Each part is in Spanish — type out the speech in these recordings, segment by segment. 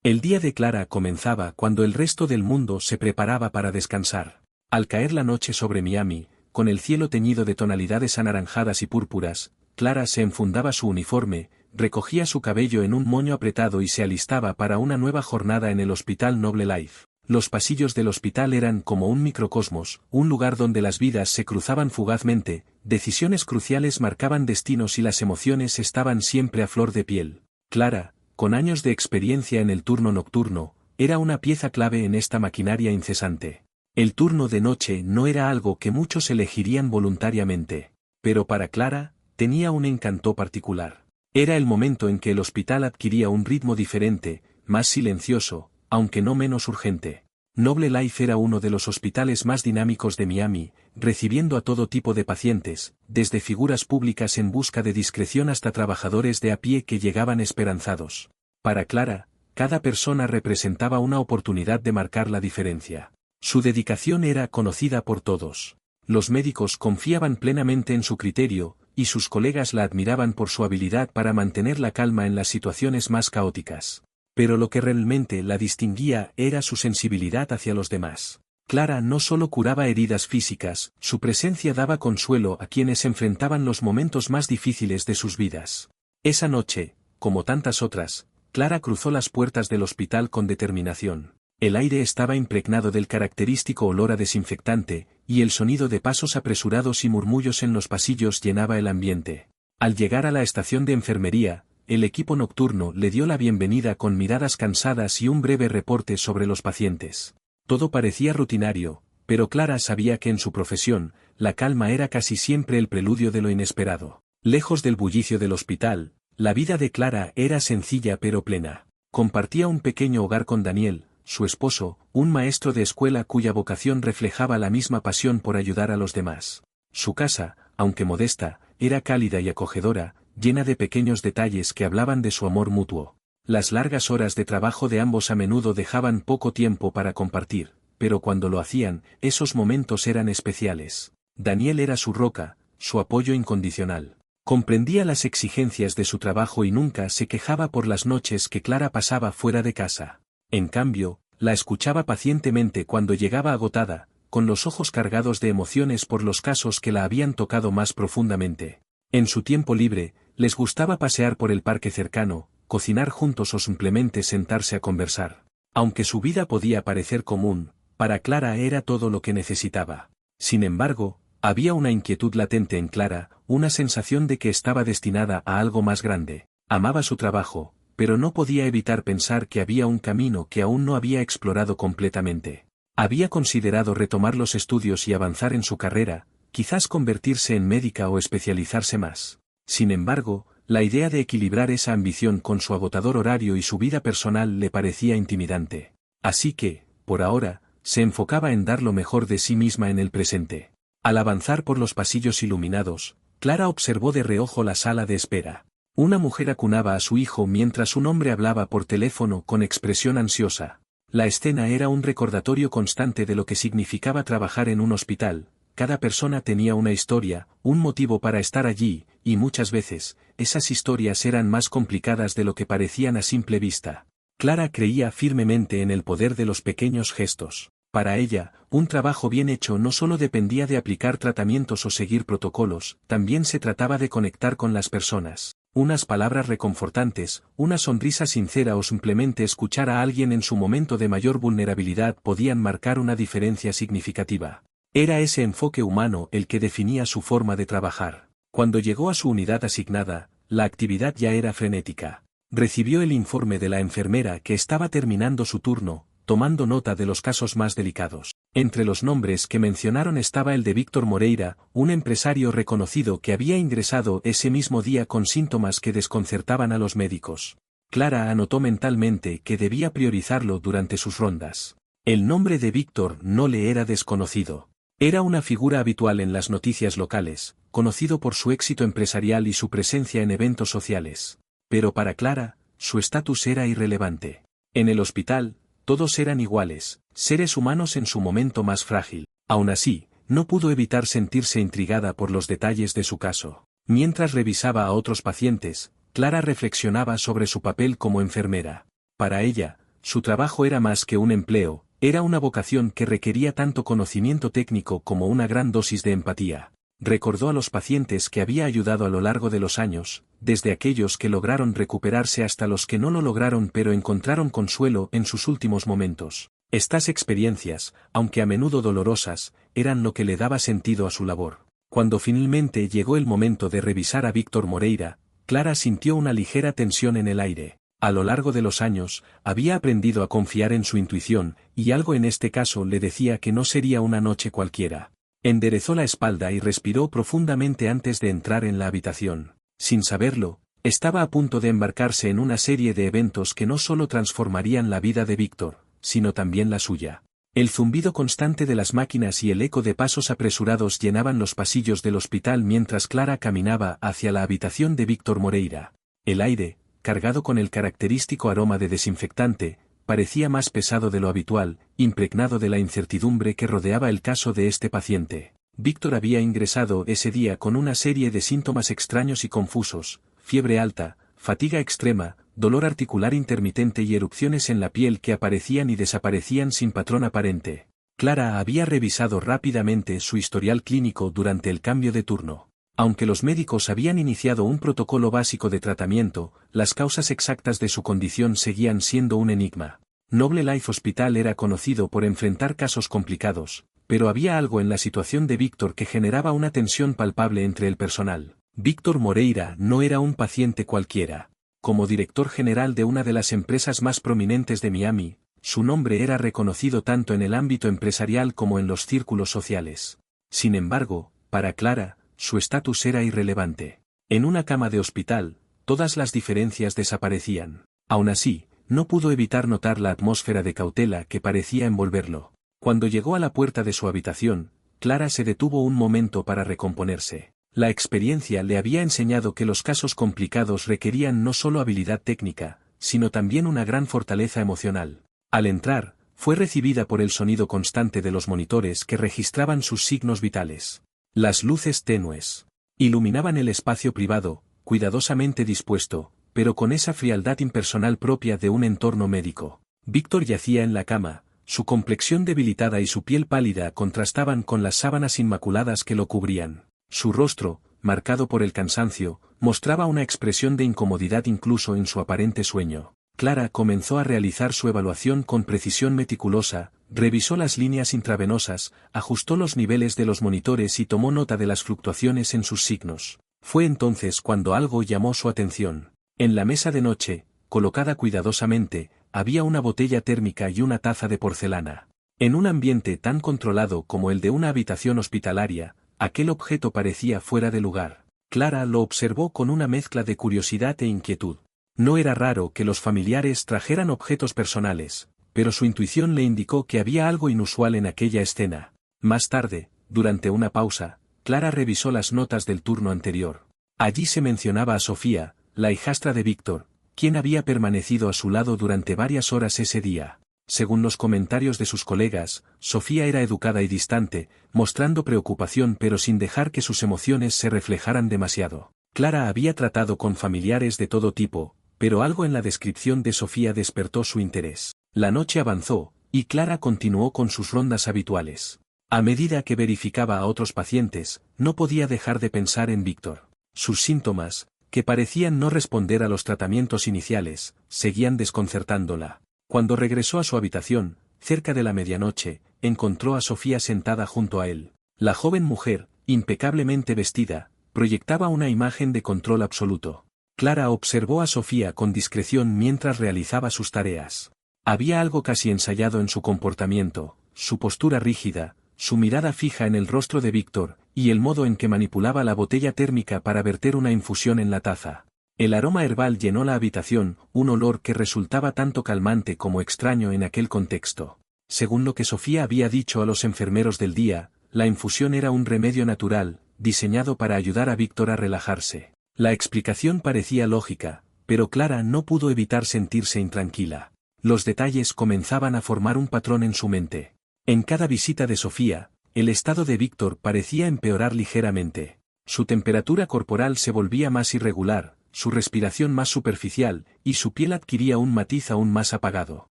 El día de Clara comenzaba cuando el resto del mundo se preparaba para descansar. Al caer la noche sobre Miami, con el cielo teñido de tonalidades anaranjadas y púrpuras, Clara se enfundaba su uniforme, recogía su cabello en un moño apretado y se alistaba para una nueva jornada en el Hospital Noble Life. Los pasillos del hospital eran como un microcosmos, un lugar donde las vidas se cruzaban fugazmente, decisiones cruciales marcaban destinos y las emociones estaban siempre a flor de piel. Clara, con años de experiencia en el turno nocturno, era una pieza clave en esta maquinaria incesante. El turno de noche no era algo que muchos elegirían voluntariamente, pero para Clara, tenía un encanto particular. Era el momento en que el hospital adquiría un ritmo diferente, más silencioso, aunque no menos urgente. Noble Life era uno de los hospitales más dinámicos de Miami, recibiendo a todo tipo de pacientes, desde figuras públicas en busca de discreción hasta trabajadores de a pie que llegaban esperanzados. Para Clara, cada persona representaba una oportunidad de marcar la diferencia. Su dedicación era conocida por todos. Los médicos confiaban plenamente en su criterio, y sus colegas la admiraban por su habilidad para mantener la calma en las situaciones más caóticas. Pero lo que realmente la distinguía era su sensibilidad hacia los demás. Clara no solo curaba heridas físicas, su presencia daba consuelo a quienes enfrentaban los momentos más difíciles de sus vidas. Esa noche, como tantas otras, Clara cruzó las puertas del hospital con determinación. El aire estaba impregnado del característico olor a desinfectante, y el sonido de pasos apresurados y murmullos en los pasillos llenaba el ambiente. Al llegar a la estación de enfermería, el equipo nocturno le dio la bienvenida con miradas cansadas y un breve reporte sobre los pacientes. Todo parecía rutinario, pero Clara sabía que en su profesión, la calma era casi siempre el preludio de lo inesperado. Lejos del bullicio del hospital, la vida de Clara era sencilla pero plena. Compartía un pequeño hogar con Daniel, su esposo, un maestro de escuela cuya vocación reflejaba la misma pasión por ayudar a los demás. Su casa, aunque modesta, era cálida y acogedora, llena de pequeños detalles que hablaban de su amor mutuo. Las largas horas de trabajo de ambos a menudo dejaban poco tiempo para compartir, pero cuando lo hacían, esos momentos eran especiales. Daniel era su roca, su apoyo incondicional. Comprendía las exigencias de su trabajo y nunca se quejaba por las noches que Clara pasaba fuera de casa. En cambio, la escuchaba pacientemente cuando llegaba agotada, con los ojos cargados de emociones por los casos que la habían tocado más profundamente. En su tiempo libre, les gustaba pasear por el parque cercano, cocinar juntos o simplemente sentarse a conversar. Aunque su vida podía parecer común, para Clara era todo lo que necesitaba. Sin embargo, había una inquietud latente en Clara, una sensación de que estaba destinada a algo más grande. Amaba su trabajo, pero no podía evitar pensar que había un camino que aún no había explorado completamente. Había considerado retomar los estudios y avanzar en su carrera, quizás convertirse en médica o especializarse más. Sin embargo, la idea de equilibrar esa ambición con su agotador horario y su vida personal le parecía intimidante. Así que, por ahora, se enfocaba en dar lo mejor de sí misma en el presente. Al avanzar por los pasillos iluminados, Clara observó de reojo la sala de espera. Una mujer acunaba a su hijo mientras un hombre hablaba por teléfono con expresión ansiosa. La escena era un recordatorio constante de lo que significaba trabajar en un hospital. Cada persona tenía una historia, un motivo para estar allí, y muchas veces, esas historias eran más complicadas de lo que parecían a simple vista. Clara creía firmemente en el poder de los pequeños gestos. Para ella, un trabajo bien hecho no solo dependía de aplicar tratamientos o seguir protocolos, también se trataba de conectar con las personas. Unas palabras reconfortantes, una sonrisa sincera o simplemente escuchar a alguien en su momento de mayor vulnerabilidad podían marcar una diferencia significativa. Era ese enfoque humano el que definía su forma de trabajar. Cuando llegó a su unidad asignada, la actividad ya era frenética. Recibió el informe de la enfermera que estaba terminando su turno, tomando nota de los casos más delicados. Entre los nombres que mencionaron estaba el de Víctor Moreira, un empresario reconocido que había ingresado ese mismo día con síntomas que desconcertaban a los médicos. Clara anotó mentalmente que debía priorizarlo durante sus rondas. El nombre de Víctor no le era desconocido. Era una figura habitual en las noticias locales, conocido por su éxito empresarial y su presencia en eventos sociales. Pero para Clara, su estatus era irrelevante. En el hospital, todos eran iguales, seres humanos en su momento más frágil. Aún así, no pudo evitar sentirse intrigada por los detalles de su caso. Mientras revisaba a otros pacientes, Clara reflexionaba sobre su papel como enfermera. Para ella, Su trabajo era más que un empleo, era una vocación que requería tanto conocimiento técnico como una gran dosis de empatía. Recordó a los pacientes que había ayudado a lo largo de los años, desde aquellos que lograron recuperarse hasta los que no lo lograron pero encontraron consuelo en sus últimos momentos. Estas experiencias, aunque a menudo dolorosas, eran lo que le daba sentido a su labor. Cuando finalmente llegó el momento de revisar a Víctor Moreira, Clara sintió una ligera tensión en el aire. A lo largo de los años, había aprendido a confiar en su intuición, y algo en este caso le decía que no sería una noche cualquiera. Enderezó la espalda y respiró profundamente antes de entrar en la habitación. Sin saberlo, estaba a punto de embarcarse en una serie de eventos que no solo transformarían la vida de Víctor, sino también la suya. El zumbido constante de las máquinas y el eco de pasos apresurados llenaban los pasillos del hospital mientras Clara caminaba hacia la habitación de Víctor Moreira. El aire, cargado con el característico aroma de desinfectante, parecía más pesado de lo habitual, impregnado de la incertidumbre que rodeaba el caso de este paciente. Víctor había ingresado ese día con una serie de síntomas extraños y confusos: fiebre alta, fatiga extrema, dolor articular intermitente y erupciones en la piel que aparecían y desaparecían sin patrón aparente. Clara había revisado rápidamente su historial clínico durante el cambio de turno. Aunque los médicos habían iniciado un protocolo básico de tratamiento, las causas exactas de su condición seguían siendo un enigma. Noble Life Hospital era conocido por enfrentar casos complicados, pero había algo en la situación de Víctor que generaba una tensión palpable entre el personal. Víctor Moreira no era un paciente cualquiera. Como director general de una de las empresas más prominentes de Miami, su nombre era reconocido tanto en el ámbito empresarial como en los círculos sociales. Sin embargo, para Clara, su estatus era irrelevante. En una cama de hospital, todas las diferencias desaparecían. Aún así, no pudo evitar notar la atmósfera de cautela que parecía envolverlo. Cuando llegó a la puerta de su habitación, Clara se detuvo un momento para recomponerse. La experiencia le había enseñado que los casos complicados requerían no solo habilidad técnica, sino también una gran fortaleza emocional. Al entrar, fue recibida por el sonido constante de los monitores que registraban sus signos vitales. Las luces tenues iluminaban el espacio privado, cuidadosamente dispuesto, pero con esa frialdad impersonal propia de un entorno médico. Víctor yacía en la cama, su complexión debilitada y su piel pálida contrastaban con las sábanas inmaculadas que lo cubrían. Su rostro, marcado por el cansancio, mostraba una expresión de incomodidad incluso en su aparente sueño. Clara comenzó a realizar su evaluación con precisión meticulosa, revisó las líneas intravenosas, ajustó los niveles de los monitores y tomó nota de las fluctuaciones en sus signos. Fue entonces cuando algo llamó su atención. En la mesa de noche, colocada cuidadosamente, había una botella térmica y una taza de porcelana. En un ambiente tan controlado como el de una habitación hospitalaria, aquel objeto parecía fuera de lugar. Clara lo observó con una mezcla de curiosidad e inquietud. No era raro que los familiares trajeran objetos personales, pero su intuición le indicó que había algo inusual en aquella escena. Más tarde, durante una pausa, Clara revisó las notas del turno anterior. Allí se mencionaba a Sofía, la hijastra de Víctor, quien había permanecido a su lado durante varias horas ese día. Según los comentarios de sus colegas, Sofía era educada y distante, mostrando preocupación pero sin dejar que sus emociones se reflejaran demasiado. Clara había tratado con familiares de todo tipo, pero algo en la descripción de Sofía despertó su interés. La noche avanzó, y Clara continuó con sus rondas habituales. A medida que verificaba a otros pacientes, no podía dejar de pensar en Víctor. Sus síntomas, que parecían no responder a los tratamientos iniciales, seguían desconcertándola. Cuando regresó a su habitación, cerca de la medianoche, encontró a Sofía sentada junto a él. La joven mujer, impecablemente vestida, proyectaba una imagen de control absoluto. Clara observó a Sofía con discreción mientras realizaba sus tareas. Había algo casi ensayado en su comportamiento, su postura rígida, su mirada fija en el rostro de Víctor, y el modo en que manipulaba la botella térmica para verter una infusión en la taza. El aroma herbal llenó la habitación, un olor que resultaba tanto calmante como extraño en aquel contexto. Según lo que Sofía había dicho a los enfermeros del día, la infusión era un remedio natural, diseñado para ayudar a Víctor a relajarse. La explicación parecía lógica, pero Clara no pudo evitar sentirse intranquila. Los detalles comenzaban a formar un patrón en su mente. En cada visita de Sofía, el estado de Víctor parecía empeorar ligeramente. Su temperatura corporal se volvía más irregular, su respiración más superficial, y su piel adquiría un matiz aún más apagado.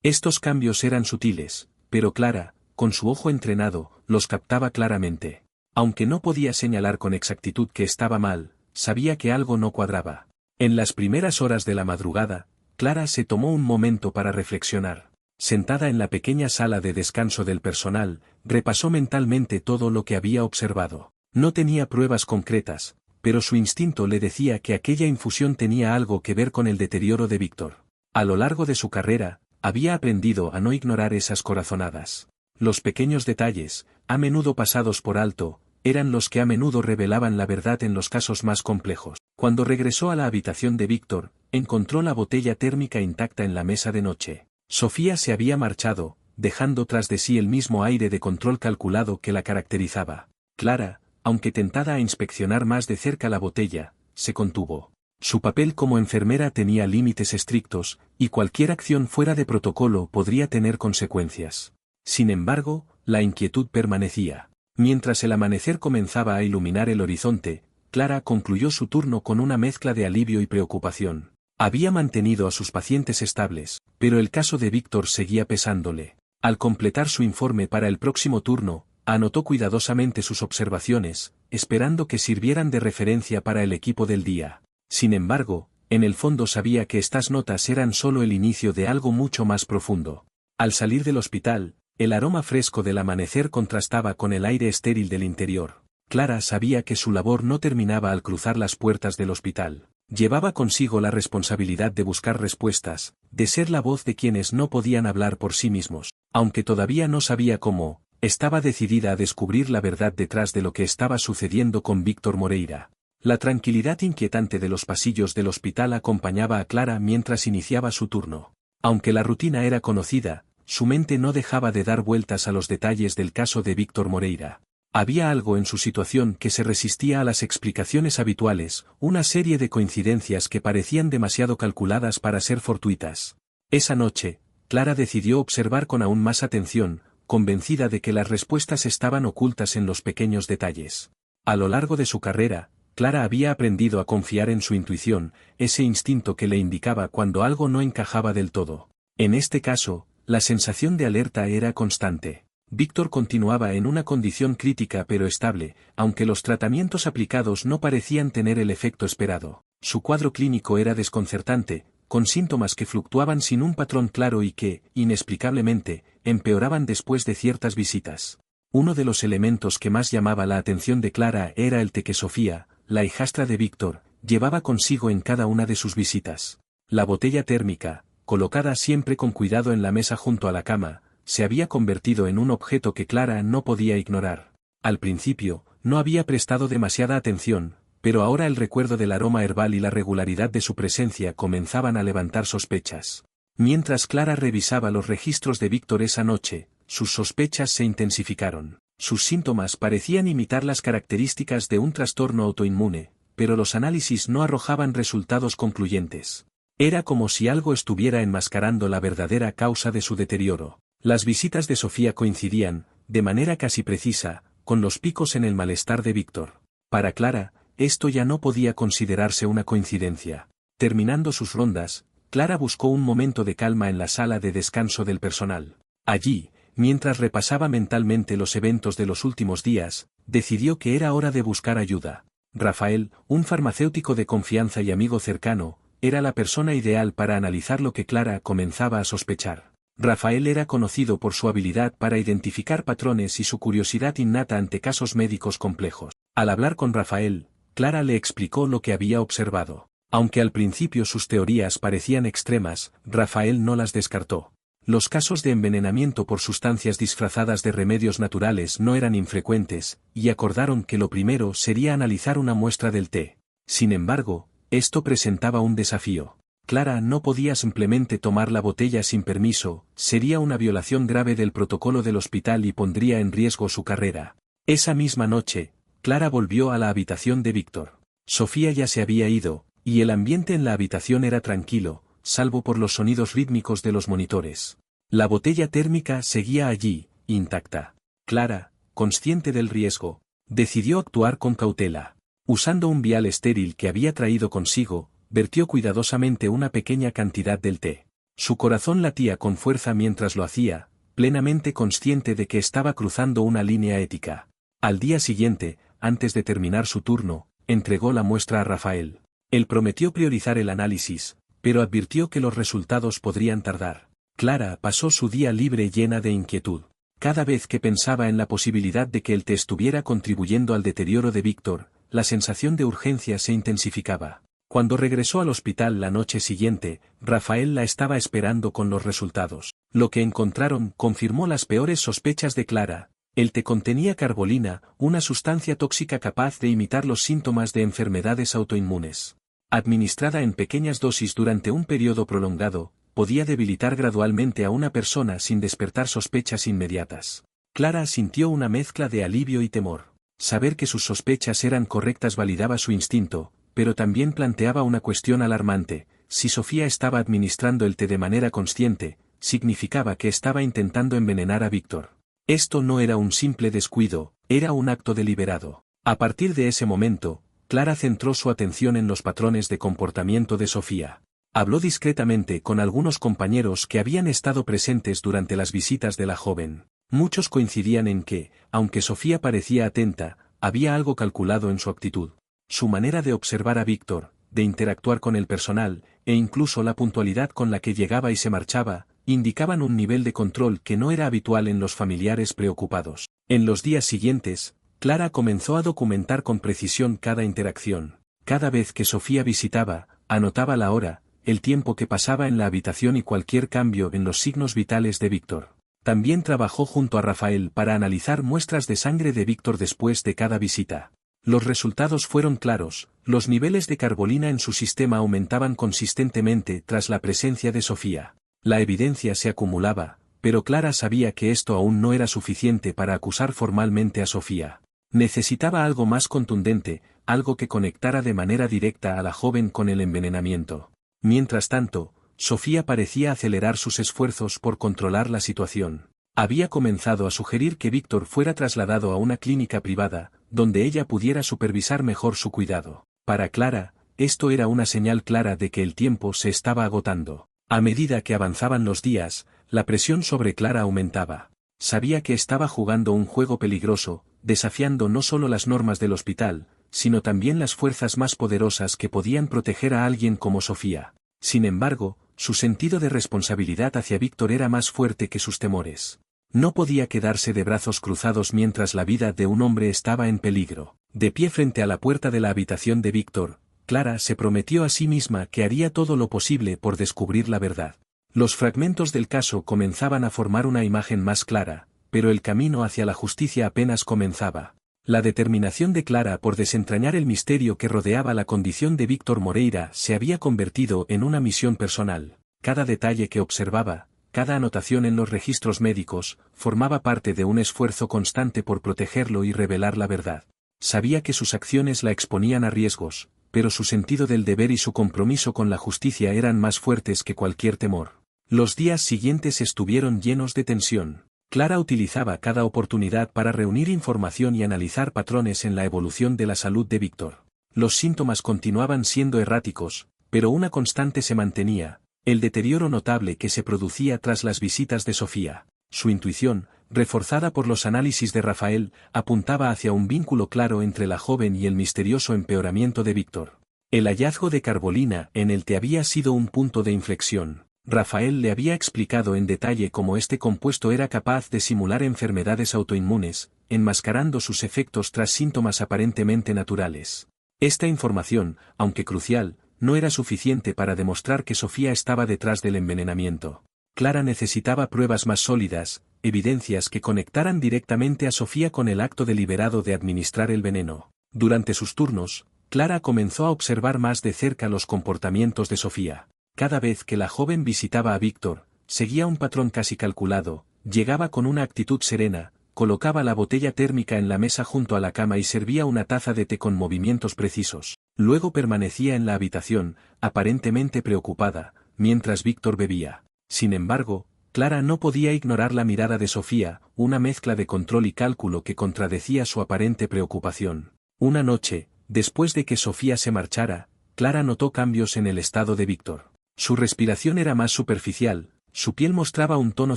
Estos cambios eran sutiles, pero Clara, con su ojo entrenado, los captaba claramente. Aunque no podía señalar con exactitud que estaba mal, sabía que algo no cuadraba. En las primeras horas de la madrugada, Clara se tomó un momento para reflexionar. Sentada en la pequeña sala de descanso del personal, repasó mentalmente todo lo que había observado. No tenía pruebas concretas, pero su instinto le decía que aquella infusión tenía algo que ver con el deterioro de Víctor. A lo largo de su carrera, había aprendido a no ignorar esas corazonadas. Los pequeños detalles, a menudo pasados por alto, eran los que a menudo revelaban la verdad en los casos más complejos. Cuando regresó a la habitación de Víctor, encontró la botella térmica intacta en la mesa de noche. Sofía se había marchado, dejando tras de sí el mismo aire de control calculado que la caracterizaba. Clara, aunque tentada a inspeccionar más de cerca la botella, se contuvo. Su papel como enfermera tenía límites estrictos, y cualquier acción fuera de protocolo podría tener consecuencias. Sin embargo, la inquietud permanecía. Mientras el amanecer comenzaba a iluminar el horizonte, Clara concluyó su turno con una mezcla de alivio y preocupación. Había mantenido a sus pacientes estables, pero el caso de Víctor seguía pesándole. Al completar su informe para el próximo turno, anotó cuidadosamente sus observaciones, esperando que sirvieran de referencia para el equipo del día. Sin embargo, en el fondo sabía que estas notas eran solo el inicio de algo mucho más profundo. Al salir del hospital, el aroma fresco del amanecer contrastaba con el aire estéril del interior. Clara sabía que su labor no terminaba al cruzar las puertas del hospital. Llevaba consigo la responsabilidad de buscar respuestas, de ser la voz de quienes no podían hablar por sí mismos. Aunque todavía no sabía cómo, estaba decidida a descubrir la verdad detrás de lo que estaba sucediendo con Víctor Moreira. La tranquilidad inquietante de los pasillos del hospital acompañaba a Clara mientras iniciaba su turno. Aunque la rutina era conocida, su mente no dejaba de dar vueltas a los detalles del caso de Víctor Moreira. Había algo en su situación que se resistía a las explicaciones habituales, una serie de coincidencias que parecían demasiado calculadas para ser fortuitas. Esa noche, Clara decidió observar con aún más atención, convencida de que las respuestas estaban ocultas en los pequeños detalles. A lo largo de su carrera, Clara había aprendido a confiar en su intuición, ese instinto que le indicaba cuando algo no encajaba del todo. En este caso, la sensación de alerta era constante. Víctor continuaba en una condición crítica pero estable, aunque los tratamientos aplicados no parecían tener el efecto esperado. Su cuadro clínico era desconcertante, con síntomas que fluctuaban sin un patrón claro y que, inexplicablemente, empeoraban después de ciertas visitas. Uno de los elementos que más llamaba la atención de Clara era el té que Sofía, la hijastra de Víctor, llevaba consigo en cada una de sus visitas. La botella térmica, colocada siempre con cuidado en la mesa junto a la cama, se había convertido en un objeto que Clara no podía ignorar. Al principio, no había prestado demasiada atención, pero ahora el recuerdo del aroma herbal y la regularidad de su presencia comenzaban a levantar sospechas. Mientras Clara revisaba los registros de Víctor esa noche, sus sospechas se intensificaron. Sus síntomas parecían imitar las características de un trastorno autoinmune, pero los análisis no arrojaban resultados concluyentes. Era como si algo estuviera enmascarando la verdadera causa de su deterioro. Las visitas de Sofía coincidían, de manera casi precisa, con los picos en el malestar de Víctor. Para Clara, esto ya no podía considerarse una coincidencia. Terminando sus rondas, Clara buscó un momento de calma en la sala de descanso del personal. Allí, mientras repasaba mentalmente los eventos de los últimos días, decidió que era hora de buscar ayuda. Rafael, un farmacéutico de confianza y amigo cercano, era la persona ideal para analizar lo que Clara comenzaba a sospechar. Rafael era conocido por su habilidad para identificar patrones y su curiosidad innata ante casos médicos complejos. Al hablar con Rafael, Clara le explicó lo que había observado. Aunque al principio sus teorías parecían extremas, Rafael no las descartó. Los casos de envenenamiento por sustancias disfrazadas de remedios naturales no eran infrecuentes, y acordaron que lo primero sería analizar una muestra del té. Sin embargo, esto presentaba un desafío. Clara no podía simplemente tomar la botella sin permiso, sería una violación grave del protocolo del hospital y pondría en riesgo su carrera. Esa misma noche, Clara volvió a la habitación de Víctor. Sofía ya se había ido, y el ambiente en la habitación era tranquilo, salvo por los sonidos rítmicos de los monitores. La botella térmica seguía allí, intacta. Clara, consciente del riesgo, decidió actuar con cautela. Usando un vial estéril que había traído consigo, vertió cuidadosamente una pequeña cantidad del té. Su corazón latía con fuerza mientras lo hacía, plenamente consciente de que estaba cruzando una línea ética. Al día siguiente, antes de terminar su turno, entregó la muestra a Rafael. Él prometió priorizar el análisis, pero advirtió que los resultados podrían tardar. Clara pasó su día libre llena de inquietud. Cada vez que pensaba en la posibilidad de que el té estuviera contribuyendo al deterioro de Víctor, la sensación de urgencia se intensificaba. Cuando regresó al hospital la noche siguiente, Rafael la estaba esperando con los resultados. Lo que encontraron confirmó las peores sospechas de Clara. El té contenía carbolina, una sustancia tóxica capaz de imitar los síntomas de enfermedades autoinmunes. Administrada en pequeñas dosis durante un periodo prolongado, podía debilitar gradualmente a una persona sin despertar sospechas inmediatas. Clara sintió una mezcla de alivio y temor. Saber que sus sospechas eran correctas validaba su instinto, pero también planteaba una cuestión alarmante: si Sofía estaba administrando el té de manera consciente, significaba que estaba intentando envenenar a Víctor. Esto no era un simple descuido, era un acto deliberado. A partir de ese momento, Clara centró su atención en los patrones de comportamiento de Sofía. Habló discretamente con algunos compañeros que habían estado presentes durante las visitas de la joven. Muchos coincidían en que, aunque Sofía parecía atenta, había algo calculado en su actitud. Su manera de observar a Víctor, de interactuar con el personal, e incluso la puntualidad con la que llegaba y se marchaba, indicaban un nivel de control que no era habitual en los familiares preocupados. En los días siguientes, Clara comenzó a documentar con precisión cada interacción. Cada vez que Sofía visitaba, anotaba la hora, el tiempo que pasaba en la habitación y cualquier cambio en los signos vitales de Víctor. También trabajó junto a Rafael para analizar muestras de sangre de Víctor después de cada visita. Los resultados fueron claros: los niveles de carbolina en su sistema aumentaban consistentemente tras la presencia de Sofía. La evidencia se acumulaba, pero Clara sabía que esto aún no era suficiente para acusar formalmente a Sofía. Necesitaba algo más contundente, algo que conectara de manera directa a la joven con el envenenamiento. Mientras tanto, Sofía parecía acelerar sus esfuerzos por controlar la situación. Había comenzado a sugerir que Víctor fuera trasladado a una clínica privada, donde ella pudiera supervisar mejor su cuidado. Para Clara, esto era una señal clara de que el tiempo se estaba agotando. A medida que avanzaban los días, la presión sobre Clara aumentaba. Sabía que estaba jugando un juego peligroso, desafiando no solo las normas del hospital, sino también las fuerzas más poderosas que podían proteger a alguien como Sofía. Sin embargo, su sentido de responsabilidad hacia Víctor era más fuerte que sus temores. No podía quedarse de brazos cruzados mientras la vida de un hombre estaba en peligro. De pie frente a la puerta de la habitación de Víctor, Clara se prometió a sí misma que haría todo lo posible por descubrir la verdad. Los fragmentos del caso comenzaban a formar una imagen más clara, pero el camino hacia la justicia apenas comenzaba. La determinación de Clara por desentrañar el misterio que rodeaba la condición de Víctor Moreira se había convertido en una misión personal. Cada detalle que observaba, cada anotación en los registros médicos, formaba parte de un esfuerzo constante por protegerlo y revelar la verdad. Sabía que sus acciones la exponían a riesgos, pero su sentido del deber y su compromiso con la justicia eran más fuertes que cualquier temor. Los días siguientes estuvieron llenos de tensión. Clara utilizaba cada oportunidad para reunir información y analizar patrones en la evolución de la salud de Víctor. Los síntomas continuaban siendo erráticos, pero una constante se mantenía: el deterioro notable que se producía tras las visitas de Sofía. Su intuición, reforzada por los análisis de Rafael, apuntaba hacia un vínculo claro entre la joven y el misterioso empeoramiento de Víctor. El hallazgo de carbolina en el té había sido un punto de inflexión. Rafael le había explicado en detalle cómo este compuesto era capaz de simular enfermedades autoinmunes, enmascarando sus efectos tras síntomas aparentemente naturales. Esta información, aunque crucial, no era suficiente para demostrar que Sofía estaba detrás del envenenamiento. Clara necesitaba pruebas más sólidas, evidencias que conectaran directamente a Sofía con el acto deliberado de administrar el veneno. Durante sus turnos, Clara comenzó a observar más de cerca los comportamientos de Sofía. Cada vez que la joven visitaba a Víctor, seguía un patrón casi calculado: llegaba con una actitud serena, colocaba la botella térmica en la mesa junto a la cama y servía una taza de té con movimientos precisos. Luego permanecía en la habitación, aparentemente preocupada, mientras Víctor bebía. Sin embargo, Clara no podía ignorar la mirada de Sofía, una mezcla de control y cálculo que contradecía su aparente preocupación. Una noche, después de que Sofía se marchara, Clara notó cambios en el estado de Víctor. Su respiración era más superficial, su piel mostraba un tono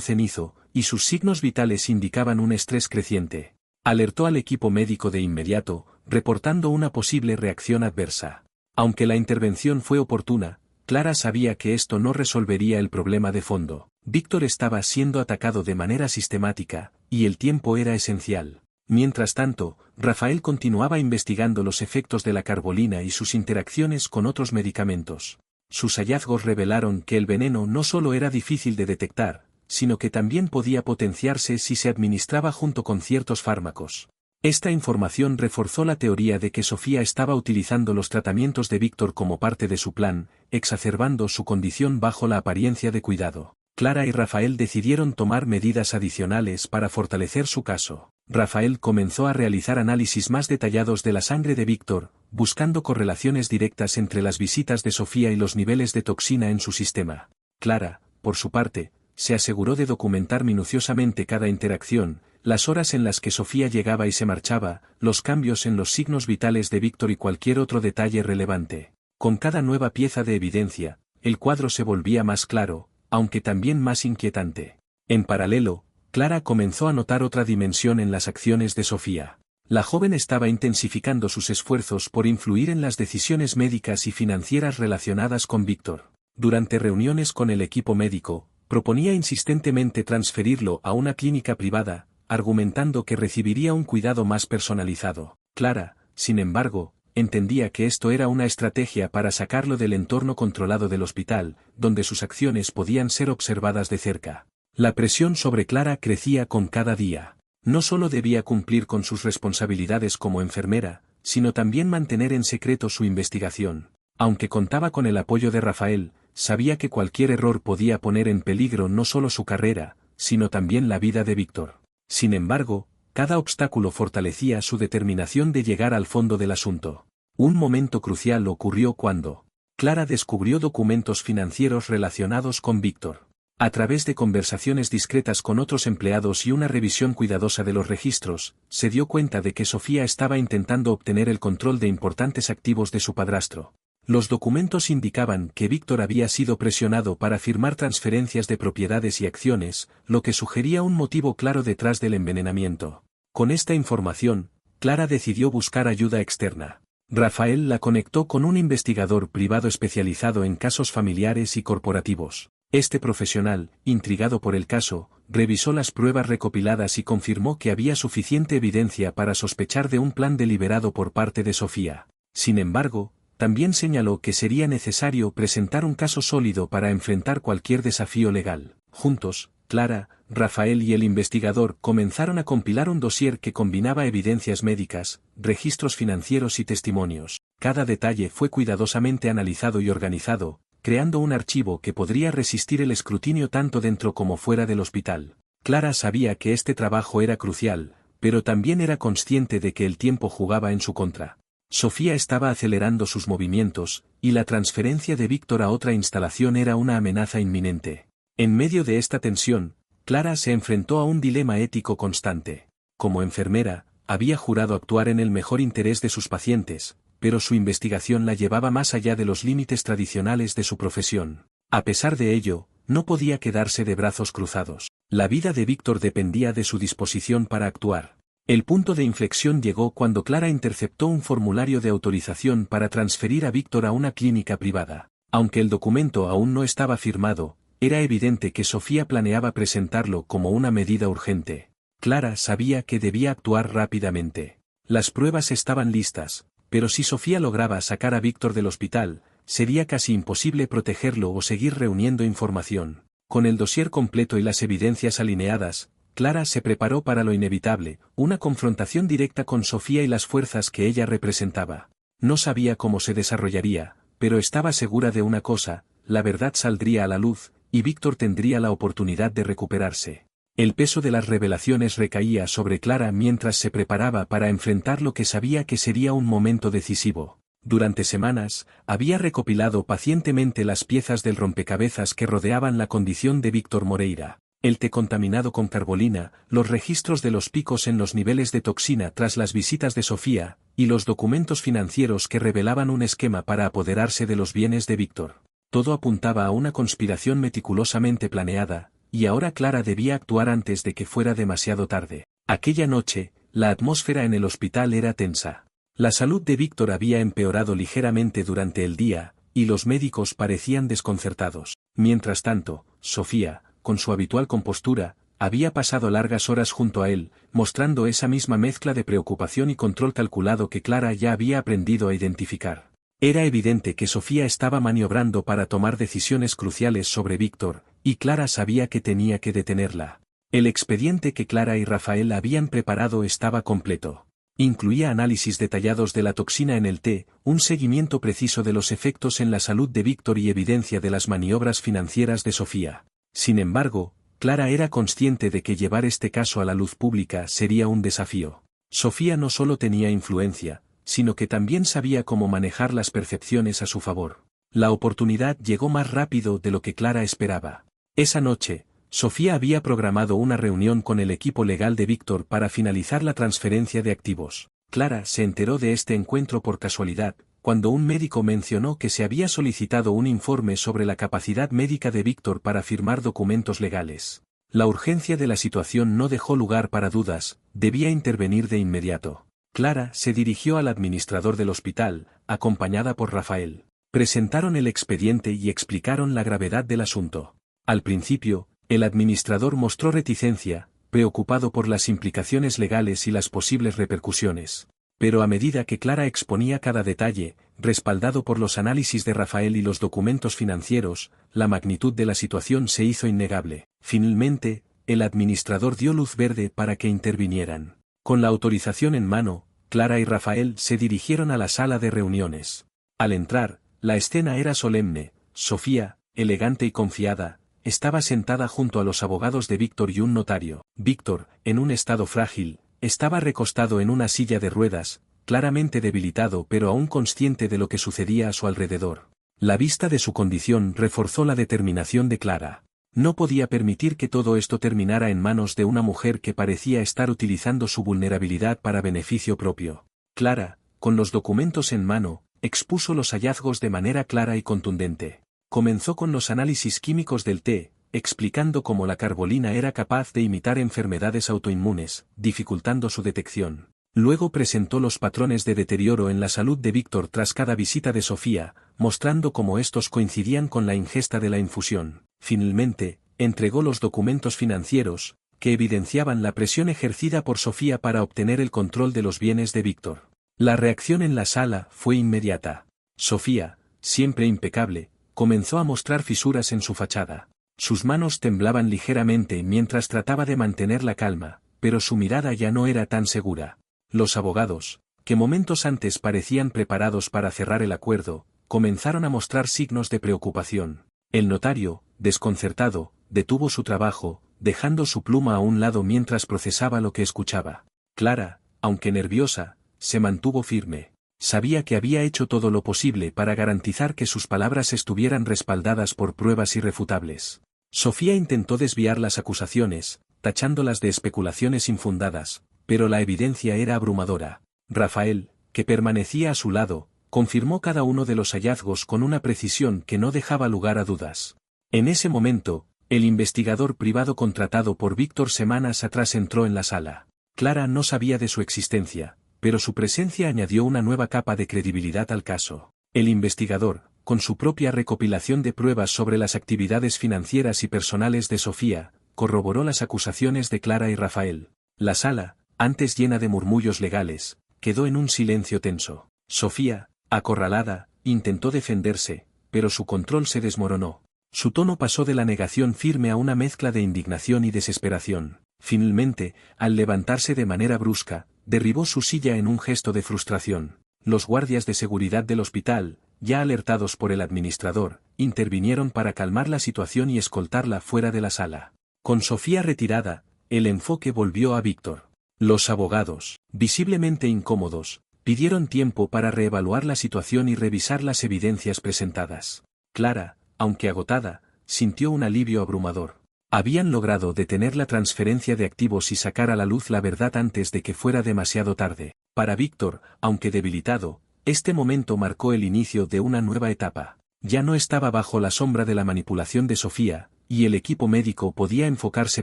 cenizo, y sus signos vitales indicaban un estrés creciente. Alertó al equipo médico de inmediato, reportando una posible reacción adversa. Aunque la intervención fue oportuna, Clara sabía que esto no resolvería el problema de fondo. Víctor estaba siendo atacado de manera sistemática, y el tiempo era esencial. Mientras tanto, Rafael continuaba investigando los efectos de la carbolina y sus interacciones con otros medicamentos. Sus hallazgos revelaron que el veneno no solo era difícil de detectar, sino que también podía potenciarse si se administraba junto con ciertos fármacos. Esta información reforzó la teoría de que Sofía estaba utilizando los tratamientos de Víctor como parte de su plan, exacerbando su condición bajo la apariencia de cuidado. Clara y Rafael decidieron tomar medidas adicionales para fortalecer su caso. Rafael comenzó a realizar análisis más detallados de la sangre de Víctor, buscando correlaciones directas entre las visitas de Sofía y los niveles de toxina en su sistema. Clara, por su parte, se aseguró de documentar minuciosamente cada interacción, las horas en las que Sofía llegaba y se marchaba, los cambios en los signos vitales de Víctor y cualquier otro detalle relevante. Con cada nueva pieza de evidencia, el cuadro se volvía más claro, aunque también más inquietante. En paralelo, Clara comenzó a notar otra dimensión en las acciones de Sofía. La joven estaba intensificando sus esfuerzos por influir en las decisiones médicas y financieras relacionadas con Víctor. Durante reuniones con el equipo médico, proponía insistentemente transferirlo a una clínica privada, argumentando que recibiría un cuidado más personalizado. Clara, sin embargo, entendía que esto era una estrategia para sacarlo del entorno controlado del hospital, donde sus acciones podían ser observadas de cerca. La presión sobre Clara crecía con cada día. No solo debía cumplir con sus responsabilidades como enfermera, sino también mantener en secreto su investigación. Aunque contaba con el apoyo de Rafael, sabía que cualquier error podía poner en peligro no solo su carrera, sino también la vida de Víctor. Sin embargo, cada obstáculo fortalecía su determinación de llegar al fondo del asunto. Un momento crucial ocurrió cuando Clara descubrió documentos financieros relacionados con Víctor. A través de conversaciones discretas con otros empleados y una revisión cuidadosa de los registros, se dio cuenta de que Sofía estaba intentando obtener el control de importantes activos de su padrastro. Los documentos indicaban que Víctor había sido presionado para firmar transferencias de propiedades y acciones, lo que sugería un motivo claro detrás del envenenamiento. Con esta información, Clara decidió buscar ayuda externa. Rafael la conectó con un investigador privado especializado en casos familiares y corporativos. Este profesional, intrigado por el caso, revisó las pruebas recopiladas y confirmó que había suficiente evidencia para sospechar de un plan deliberado por parte de Sofía. Sin embargo, también señaló que sería necesario presentar un caso sólido para enfrentar cualquier desafío legal. Juntos, Clara, Rafael y el investigador comenzaron a compilar un dossier que combinaba evidencias médicas, registros financieros y testimonios. Cada detalle fue cuidadosamente analizado y organizado, creando un archivo que podría resistir el escrutinio tanto dentro como fuera del hospital. Clara sabía que este trabajo era crucial, pero también era consciente de que el tiempo jugaba en su contra. Sofía estaba acelerando sus movimientos, y la transferencia de Víctor a otra instalación era una amenaza inminente. En medio de esta tensión, Clara se enfrentó a un dilema ético constante. Como enfermera, había jurado actuar en el mejor interés de sus pacientes, pero su investigación la llevaba más allá de los límites tradicionales de su profesión. A pesar de ello, no podía quedarse de brazos cruzados. La vida de Víctor dependía de su disposición para actuar. El punto de inflexión llegó cuando Clara interceptó un formulario de autorización para transferir a Víctor a una clínica privada. Aunque el documento aún no estaba firmado, era evidente que Sofía planeaba presentarlo como una medida urgente. Clara sabía que debía actuar rápidamente. Las pruebas estaban listas, pero si Sofía lograba sacar a Víctor del hospital, sería casi imposible protegerlo o seguir reuniendo información. Con el dossier completo y las evidencias alineadas, Clara se preparó para lo inevitable, una confrontación directa con Sofía y las fuerzas que ella representaba. No sabía cómo se desarrollaría, pero estaba segura de una cosa: la verdad saldría a la luz, y Víctor tendría la oportunidad de recuperarse. El peso de las revelaciones recaía sobre Clara mientras se preparaba para enfrentar lo que sabía que sería un momento decisivo. Durante semanas, había recopilado pacientemente las piezas del rompecabezas que rodeaban la condición de Víctor Moreira. El té contaminado con carbolina, los registros de los picos en los niveles de toxina tras las visitas de Sofía, y los documentos financieros que revelaban un esquema para apoderarse de los bienes de Víctor. todo apuntaba a una conspiración meticulosamente planeada, y ahora Clara debía actuar antes de que fuera demasiado tarde. Aquella noche, la atmósfera en el hospital era tensa. La salud de Víctor había empeorado ligeramente durante el día, y los médicos parecían desconcertados. Mientras tanto, Sofía, con su habitual compostura, había pasado largas horas junto a él, mostrando esa misma mezcla de preocupación y control calculado que Clara ya había aprendido a identificar. Era evidente que Sofía estaba maniobrando para tomar decisiones cruciales sobre Víctor, y Clara sabía que tenía que detenerla. El expediente que Clara y Rafael habían preparado estaba completo. Incluía análisis detallados de la toxina en el té, un seguimiento preciso de los efectos en la salud de Víctor y evidencia de las maniobras financieras de Sofía. Sin embargo, Clara era consciente de que llevar este caso a la luz pública sería un desafío. Sofía no solo tenía influencia, sino que también sabía cómo manejar las percepciones a su favor. La oportunidad llegó más rápido de lo que Clara esperaba. Esa noche, Sofía había programado una reunión con el equipo legal de Víctor para finalizar la transferencia de activos. Clara se enteró de este encuentro por casualidad, cuando un médico mencionó que se había solicitado un informe sobre la capacidad médica de Víctor para firmar documentos legales. La urgencia de la situación no dejó lugar para dudas, debía intervenir de inmediato. Clara se dirigió al administrador del hospital, acompañada por Rafael. Presentaron el expediente y explicaron la gravedad del asunto. Al principio, el administrador mostró reticencia, preocupado por las implicaciones legales y las posibles repercusiones. Pero a medida que Clara exponía cada detalle, respaldado por los análisis de Rafael y los documentos financieros, la magnitud de la situación se hizo innegable. Finalmente, el administrador dio luz verde para que intervinieran. Con la autorización en mano, Clara y Rafael se dirigieron a la sala de reuniones. Al entrar, la escena era solemne. Sofía, elegante y confiada, estaba sentada junto a los abogados de Víctor y un notario. Víctor, en un estado frágil, estaba recostado en una silla de ruedas, claramente debilitado pero aún consciente de lo que sucedía a su alrededor. La vista de su condición reforzó la determinación de Clara. No podía permitir que todo esto terminara en manos de una mujer que parecía estar utilizando su vulnerabilidad para beneficio propio. Clara, con los documentos en mano, expuso los hallazgos de manera clara y contundente. Comenzó con los análisis químicos del té, explicando cómo la carbolina era capaz de imitar enfermedades autoinmunes, dificultando su detección. Luego presentó los patrones de deterioro en la salud de Víctor tras cada visita de Sofía, mostrando cómo estos coincidían con la ingesta de la infusión. Finalmente, entregó los documentos financieros, que evidenciaban la presión ejercida por Sofía para obtener el control de los bienes de Víctor. La reacción en la sala fue inmediata. Sofía, siempre impecable, comenzó a mostrar fisuras en su fachada. Sus manos temblaban ligeramente mientras trataba de mantener la calma, pero su mirada ya no era tan segura. Los abogados, que momentos antes parecían preparados para cerrar el acuerdo, comenzaron a mostrar signos de preocupación. El notario, desconcertado, detuvo su trabajo, dejando su pluma a un lado mientras procesaba lo que escuchaba. Clara, aunque nerviosa, se mantuvo firme. Sabía que había hecho todo lo posible para garantizar que sus palabras estuvieran respaldadas por pruebas irrefutables. Sofía intentó desviar las acusaciones, tachándolas de especulaciones infundadas, pero la evidencia era abrumadora. Rafael, que permanecía a su lado, confirmó cada uno de los hallazgos con una precisión que no dejaba lugar a dudas. En ese momento, el investigador privado contratado por Víctor semanas atrás entró en la sala. Clara no sabía de su existencia, pero su presencia añadió una nueva capa de credibilidad al caso. El investigador, con su propia recopilación de pruebas sobre las actividades financieras y personales de Sofía, corroboró las acusaciones de Clara y Rafael. La sala, antes llena de murmullos legales, quedó en un silencio tenso. Sofía, acorralada, intentó defenderse, pero su control se desmoronó. Su tono pasó de la negación firme a una mezcla de indignación y desesperación. Finalmente, al levantarse de manera brusca, derribó su silla en un gesto de frustración. Los guardias de seguridad del hospital, ya alertados por el administrador, intervinieron para calmar la situación y escoltarla fuera de la sala. Con Sofía retirada, el enfoque volvió a Víctor. Los abogados, visiblemente incómodos, pidieron tiempo para reevaluar la situación y revisar las evidencias presentadas. Clara, aunque agotada, sintió un alivio abrumador. Habían logrado detener la transferencia de activos y sacar a la luz la verdad antes de que fuera demasiado tarde. Para Víctor, aunque debilitado, este momento marcó el inicio de una nueva etapa. Ya no estaba bajo la sombra de la manipulación de Sofía, y el equipo médico podía enfocarse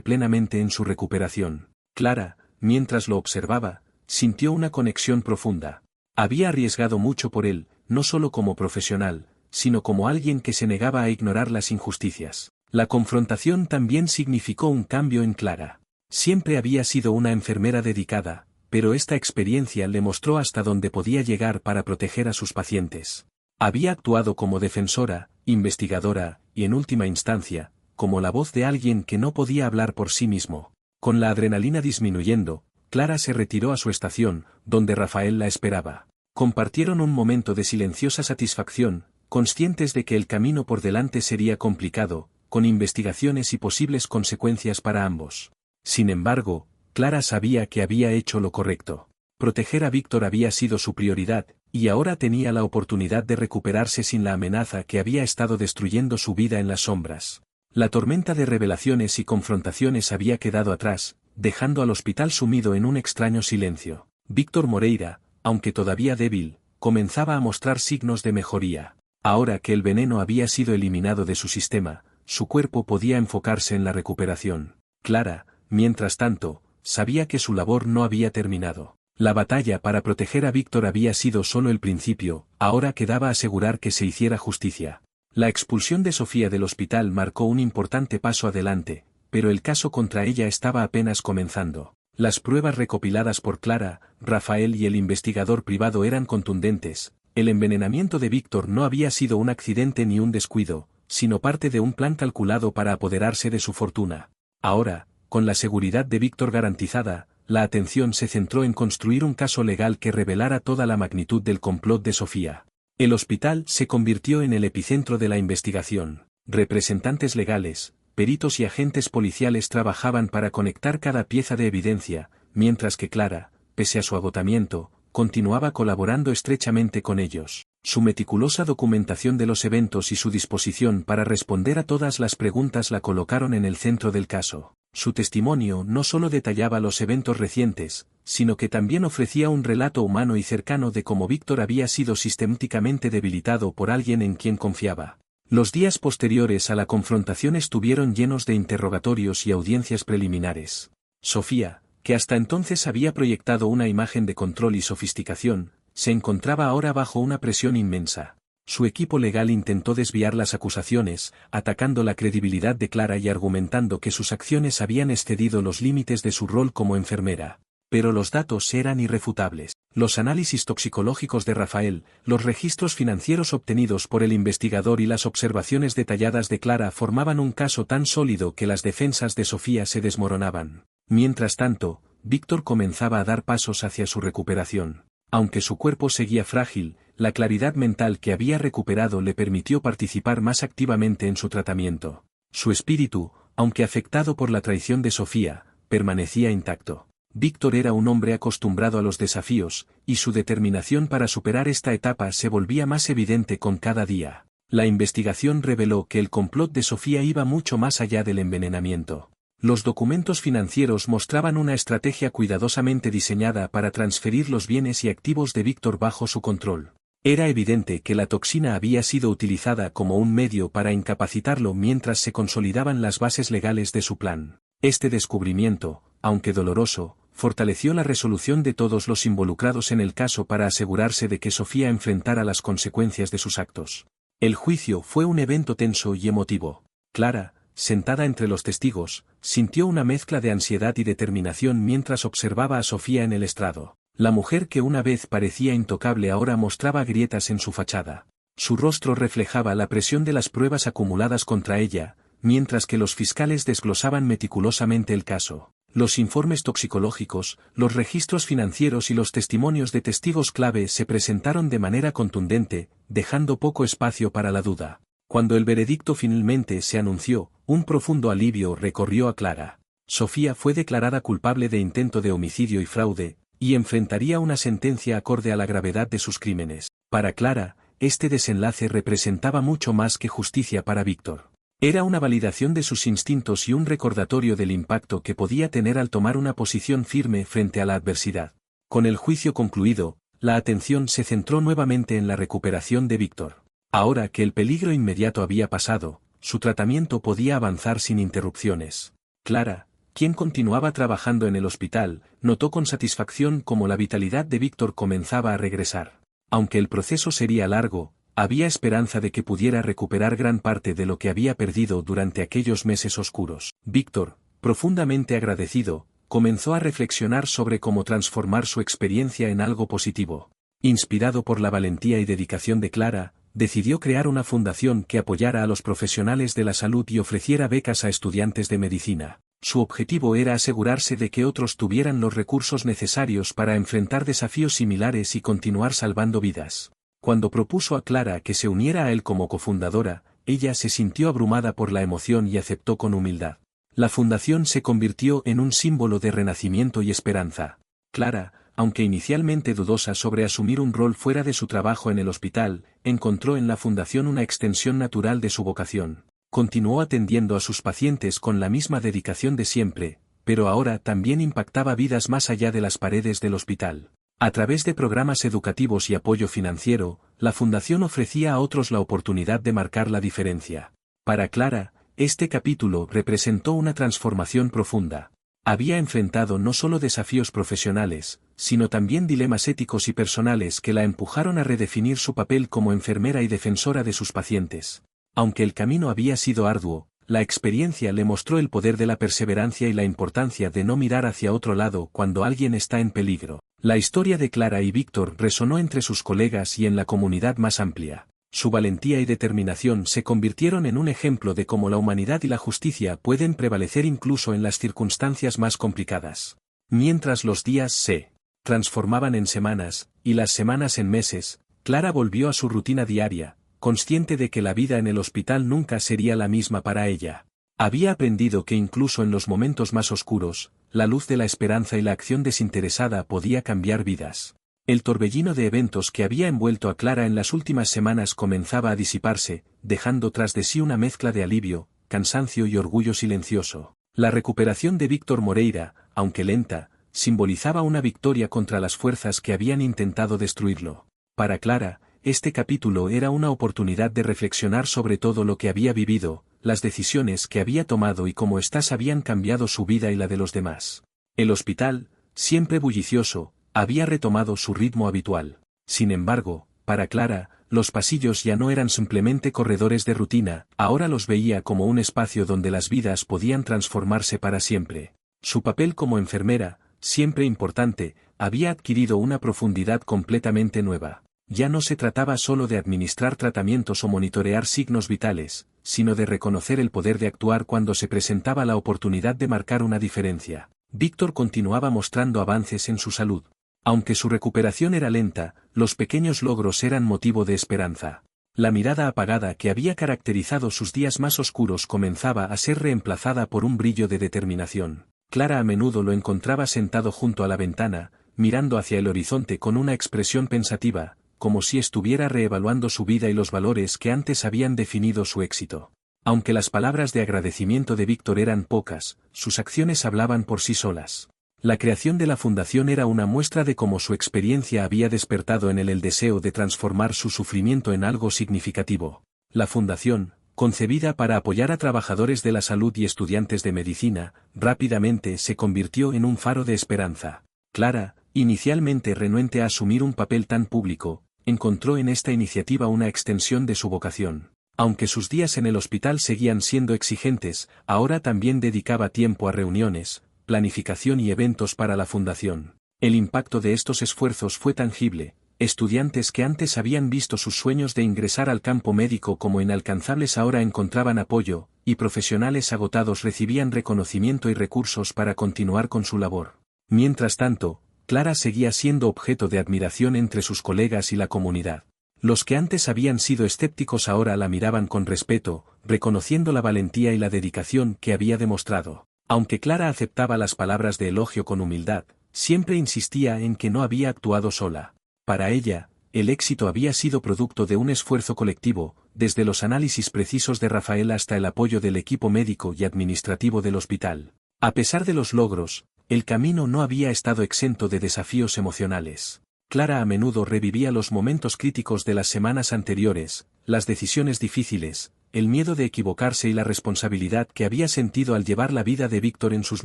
plenamente en su recuperación. Clara, mientras lo observaba, sintió una conexión profunda. Había arriesgado mucho por él, no solo como profesional, sino como alguien que se negaba a ignorar las injusticias. La confrontación también significó un cambio en Clara. Siempre había sido una enfermera dedicada, pero esta experiencia le mostró hasta dónde podía llegar para proteger a sus pacientes. Había actuado como defensora, investigadora, y en última instancia, como la voz de alguien que no podía hablar por sí mismo. Con la adrenalina disminuyendo, Clara se retiró a su estación, donde Rafael la esperaba. Compartieron un momento de silenciosa satisfacción, conscientes de que el camino por delante sería complicado, con investigaciones y posibles consecuencias para ambos. Sin embargo, Clara sabía que había hecho lo correcto. Proteger a Víctor había sido su prioridad, y ahora tenía la oportunidad de recuperarse sin la amenaza que había estado destruyendo su vida en las sombras. La tormenta de revelaciones y confrontaciones había quedado atrás, dejando al hospital sumido en un extraño silencio. Víctor Moreira, aunque todavía débil, comenzaba a mostrar signos de mejoría. Ahora que el veneno había sido eliminado de su sistema, su cuerpo podía enfocarse en la recuperación. Clara, mientras tanto, sabía que su labor no había terminado. La batalla para proteger a Víctor había sido solo el principio, ahora quedaba asegurar que se hiciera justicia. La expulsión de Sofía del hospital marcó un importante paso adelante, pero el caso contra ella estaba apenas comenzando. Las pruebas recopiladas por Clara, Rafael y el investigador privado eran contundentes. El envenenamiento de Víctor no había sido un accidente ni un descuido, sino parte de un plan calculado para apoderarse de su fortuna. Ahora, con la seguridad de Víctor garantizada, la atención se centró en construir un caso legal que revelara toda la magnitud del complot de Sofía. El hospital se convirtió en el epicentro de la investigación. Representantes legales, peritos y agentes policiales trabajaban para conectar cada pieza de evidencia, mientras que Clara, pese a su agotamiento, continuaba colaborando estrechamente con ellos. Su meticulosa documentación de los eventos y su disposición para responder a todas las preguntas la colocaron en el centro del caso. Su testimonio no solo detallaba los eventos recientes, sino que también ofrecía un relato humano y cercano de cómo Víctor había sido sistemáticamente debilitado por alguien en quien confiaba. Los días posteriores a la confrontación estuvieron llenos de interrogatorios y audiencias preliminares. Sofía, que hasta entonces había proyectado una imagen de control y sofisticación, se encontraba ahora bajo una presión inmensa. Su equipo legal intentó desviar las acusaciones, atacando la credibilidad de Clara y argumentando que sus acciones habían excedido los límites de su rol como enfermera. Pero los datos eran irrefutables. Los análisis toxicológicos de Rafael, los registros financieros obtenidos por el investigador y las observaciones detalladas de Clara formaban un caso tan sólido que las defensas de Sofía se desmoronaban. Mientras tanto, Víctor comenzaba a dar pasos hacia su recuperación. Aunque su cuerpo seguía frágil, la claridad mental que había recuperado le permitió participar más activamente en su tratamiento. Su espíritu, aunque afectado por la traición de Sofía, permanecía intacto. Víctor era un hombre acostumbrado a los desafíos, y su determinación para superar esta etapa se volvía más evidente con cada día. La investigación reveló que el complot de Sofía iba mucho más allá del envenenamiento. Los documentos financieros mostraban una estrategia cuidadosamente diseñada para transferir los bienes y activos de Víctor bajo su control. Era evidente que la toxina había sido utilizada como un medio para incapacitarlo mientras se consolidaban las bases legales de su plan. Este descubrimiento, aunque doloroso, fortaleció la resolución de todos los involucrados en el caso para asegurarse de que Sofía enfrentara las consecuencias de sus actos. El juicio fue un evento tenso y emotivo. Clara, sentada entre los testigos, sintió una mezcla de ansiedad y determinación mientras observaba a Sofía en el estrado. La mujer que una vez parecía intocable ahora mostraba grietas en su fachada. Su rostro reflejaba la presión de las pruebas acumuladas contra ella, mientras que los fiscales desglosaban meticulosamente el caso. Los informes toxicológicos, los registros financieros y los testimonios de testigos clave se presentaron de manera contundente, dejando poco espacio para la duda. Cuando el veredicto finalmente se anunció, un profundo alivio recorrió a Clara. Sofía fue declarada culpable de intento de homicidio y fraude, y enfrentaría una sentencia acorde a la gravedad de sus crímenes. Para Clara, este desenlace representaba mucho más que justicia para Víctor. Era una validación de sus instintos y un recordatorio del impacto que podía tener al tomar una posición firme frente a la adversidad. Con el juicio concluido, la atención se centró nuevamente en la recuperación de Víctor. Ahora que el peligro inmediato había pasado, su tratamiento podía avanzar sin interrupciones. Clara, quien continuaba trabajando en el hospital, notó con satisfacción cómo la vitalidad de Víctor comenzaba a regresar. Aunque el proceso sería largo, había esperanza de que pudiera recuperar gran parte de lo que había perdido durante aquellos meses oscuros. Víctor, profundamente agradecido, comenzó a reflexionar sobre cómo transformar su experiencia en algo positivo. Inspirado por la valentía y dedicación de Clara, decidió crear una fundación que apoyara a los profesionales de la salud y ofreciera becas a estudiantes de medicina. Su objetivo era asegurarse de que otros tuvieran los recursos necesarios para enfrentar desafíos similares y continuar salvando vidas. Cuando propuso a Clara que se uniera a él como cofundadora, ella se sintió abrumada por la emoción y aceptó con humildad. La fundación se convirtió en un símbolo de renacimiento y esperanza. Clara, aunque inicialmente dudosa sobre asumir un rol fuera de su trabajo en el hospital, encontró en la fundación una extensión natural de su vocación. Continuó atendiendo a sus pacientes con la misma dedicación de siempre, pero ahora también impactaba vidas más allá de las paredes del hospital. A través de programas educativos y apoyo financiero, la fundación ofrecía a otros la oportunidad de marcar la diferencia. Para Clara, este capítulo representó una transformación profunda. Había enfrentado no solo desafíos profesionales, sino también dilemas éticos y personales que la empujaron a redefinir su papel como enfermera y defensora de sus pacientes. Aunque el camino había sido arduo, la experiencia le mostró el poder de la perseverancia y la importancia de no mirar hacia otro lado cuando alguien está en peligro. La historia de Clara y Víctor resonó entre sus colegas y en la comunidad más amplia. Su valentía y determinación se convirtieron en un ejemplo de cómo la humanidad y la justicia pueden prevalecer incluso en las circunstancias más complicadas. Mientras los días se transformaban en semanas, y las semanas en meses, Clara volvió a su rutina diaria, consciente de que la vida en el hospital nunca sería la misma para ella. Había aprendido que incluso en los momentos más oscuros, la luz de la esperanza y la acción desinteresada podía cambiar vidas. El torbellino de eventos que había envuelto a Clara en las últimas semanas comenzaba a disiparse, dejando tras de sí una mezcla de alivio, cansancio y orgullo silencioso. La recuperación de Víctor Moreira, aunque lenta, simbolizaba una victoria contra las fuerzas que habían intentado destruirlo. Para Clara, este capítulo era una oportunidad de reflexionar sobre todo lo que había vivido, las decisiones que había tomado y cómo éstas habían cambiado su vida y la de los demás. El hospital, siempre bullicioso, había retomado su ritmo habitual. Sin embargo, para Clara, los pasillos ya no eran simplemente corredores de rutina, ahora los veía como un espacio donde las vidas podían transformarse para siempre. Su papel como enfermera, siempre importante, había adquirido una profundidad completamente nueva. Ya no se trataba solo de administrar tratamientos o monitorear signos vitales, sino de reconocer el poder de actuar cuando se presentaba la oportunidad de marcar una diferencia. Víctor continuaba mostrando avances en su salud. Aunque su recuperación era lenta, los pequeños logros eran motivo de esperanza. La mirada apagada que había caracterizado sus días más oscuros comenzaba a ser reemplazada por un brillo de determinación. Clara a menudo lo encontraba sentado junto a la ventana, mirando hacia el horizonte con una expresión pensativa, como si estuviera reevaluando su vida y los valores que antes habían definido su éxito. Aunque las palabras de agradecimiento de Víctor eran pocas, sus acciones hablaban por sí solas. La creación de la fundación era una muestra de cómo su experiencia había despertado en él el deseo de transformar su sufrimiento en algo significativo. La fundación, concebida para apoyar a trabajadores de la salud y estudiantes de medicina, rápidamente se convirtió en un faro de esperanza. Clara, inicialmente renuente a asumir un papel tan público, encontró en esta iniciativa una extensión de su vocación. Aunque sus días en el hospital seguían siendo exigentes, ahora también dedicaba tiempo a reuniones, planificación y eventos para la fundación. El impacto de estos esfuerzos fue tangible. Estudiantes que antes habían visto sus sueños de ingresar al campo médico como inalcanzables ahora encontraban apoyo, y profesionales agotados recibían reconocimiento y recursos para continuar con su labor. Mientras tanto, Clara seguía siendo objeto de admiración entre sus colegas y la comunidad. Los que antes habían sido escépticos ahora la miraban con respeto, reconociendo la valentía y la dedicación que había demostrado. Aunque Clara aceptaba las palabras de elogio con humildad, siempre insistía en que no había actuado sola. Para ella, el éxito había sido producto de un esfuerzo colectivo, desde los análisis precisos de Rafael hasta el apoyo del equipo médico y administrativo del hospital. A pesar de los logros, el camino no había estado exento de desafíos emocionales. Clara a menudo revivía los momentos críticos de las semanas anteriores, las decisiones difíciles, el miedo de equivocarse y la responsabilidad que había sentido al llevar la vida de Víctor en sus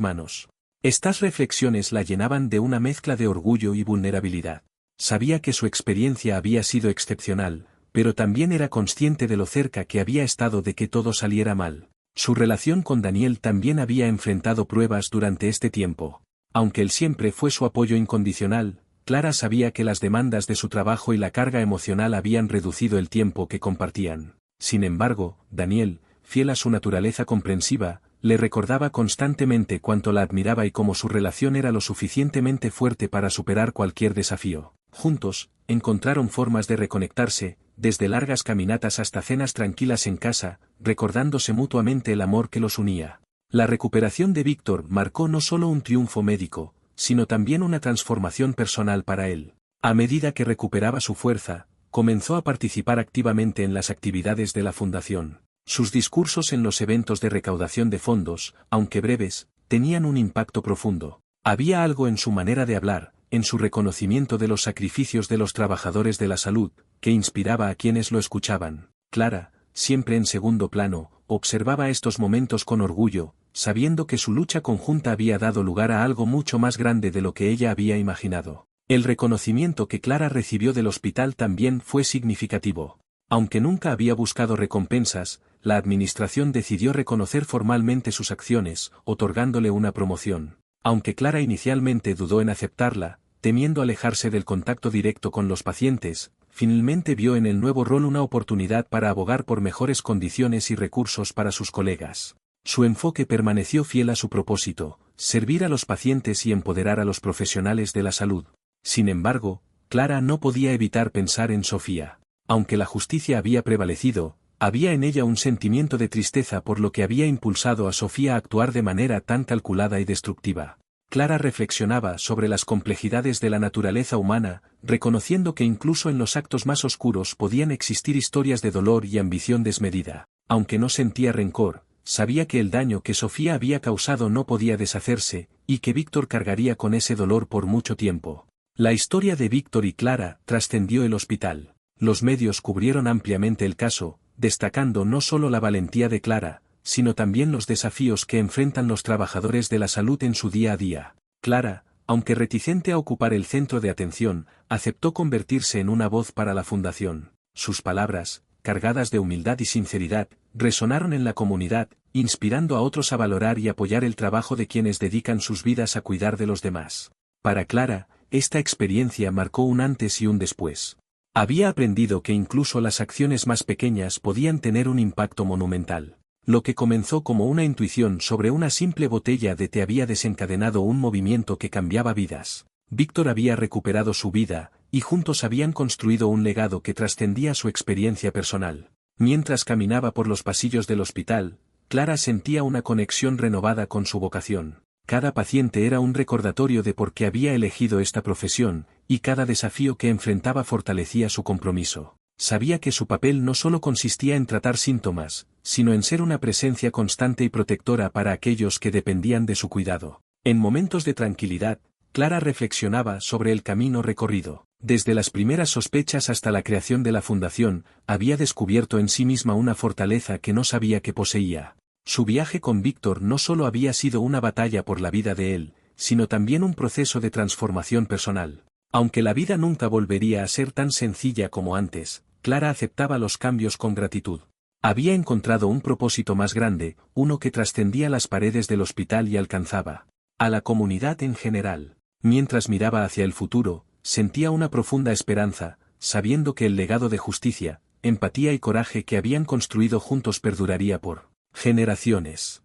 manos. Estas reflexiones la llenaban de una mezcla de orgullo y vulnerabilidad. Sabía que su experiencia había sido excepcional, pero también era consciente de lo cerca que había estado de que todo saliera mal. Su relación con Daniel también había enfrentado pruebas durante este tiempo. Aunque él siempre fue su apoyo incondicional, Clara sabía que las demandas de su trabajo y la carga emocional habían reducido el tiempo que compartían. Sin embargo, Daniel, fiel a su naturaleza comprensiva, le recordaba constantemente cuánto la admiraba y cómo su relación era lo suficientemente fuerte para superar cualquier desafío. Juntos, encontraron formas de reconectarse, desde largas caminatas hasta cenas tranquilas en casa, recordándose mutuamente el amor que los unía. La recuperación de Víctor marcó no solo un triunfo médico, sino también una transformación personal para él. A medida que recuperaba su fuerza, comenzó a participar activamente en las actividades de la fundación. Sus discursos en los eventos de recaudación de fondos, aunque breves, tenían un impacto profundo. Había algo en su manera de hablar, en su reconocimiento de los sacrificios de los trabajadores de la salud, que inspiraba a quienes lo escuchaban. Clara, siempre en segundo plano, observaba estos momentos con orgullo, sabiendo que su lucha conjunta había dado lugar a algo mucho más grande de lo que ella había imaginado. El reconocimiento que Clara recibió del hospital también fue significativo. Aunque nunca había buscado recompensas, la administración decidió reconocer formalmente sus acciones, otorgándole una promoción. Aunque Clara inicialmente dudó en aceptarla, temiendo alejarse del contacto directo con los pacientes, finalmente vio en el nuevo rol una oportunidad para abogar por mejores condiciones y recursos para sus colegas. Su enfoque permaneció fiel a su propósito, servir a los pacientes y empoderar a los profesionales de la salud. Sin embargo, Clara no podía evitar pensar en Sofía. Aunque la justicia había prevalecido, había en ella un sentimiento de tristeza por lo que había impulsado a Sofía a actuar de manera tan calculada y destructiva. Clara reflexionaba sobre las complejidades de la naturaleza humana, reconociendo que incluso en los actos más oscuros podían existir historias de dolor y ambición desmedida. Aunque no sentía rencor, sabía que el daño que Sofía había causado no podía deshacerse, y que Víctor cargaría con ese dolor por mucho tiempo. La historia de Víctor y Clara trascendió el hospital. Los medios cubrieron ampliamente el caso, destacando no solo la valentía de Clara, sino también los desafíos que enfrentan los trabajadores de la salud en su día a día. Clara, aunque reticente a ocupar el centro de atención, aceptó convertirse en una voz para la fundación. Sus palabras, cargadas de humildad y sinceridad, resonaron en la comunidad, inspirando a otros a valorar y apoyar el trabajo de quienes dedican sus vidas a cuidar de los demás. Para Clara, esta experiencia marcó un antes y un después. Había aprendido que incluso las acciones más pequeñas podían tener un impacto monumental. Lo que comenzó como una intuición sobre una simple botella de té había desencadenado un movimiento que cambiaba vidas. Víctor había recuperado su vida, y juntos habían construido un legado que trascendía su experiencia personal. Mientras caminaba por los pasillos del hospital, Clara sentía una conexión renovada con su vocación. Cada paciente era un recordatorio de por qué había elegido esta profesión, y cada desafío que enfrentaba fortalecía su compromiso. Sabía que su papel no solo consistía en tratar síntomas, sino en ser una presencia constante y protectora para aquellos que dependían de su cuidado. En momentos de tranquilidad, Clara reflexionaba sobre el camino recorrido. Desde las primeras sospechas hasta la creación de la fundación, había descubierto en sí misma una fortaleza que no sabía que poseía. Su viaje con Víctor no solo había sido una batalla por la vida de él, sino también un proceso de transformación personal. Aunque la vida nunca volvería a ser tan sencilla como antes, Clara aceptaba los cambios con gratitud. Había encontrado un propósito más grande, uno que trascendía las paredes del hospital y alcanzaba a la comunidad en general. Mientras miraba hacia el futuro, sentía una profunda esperanza, sabiendo que el legado de justicia, empatía y coraje que habían construido juntos perduraría por generaciones.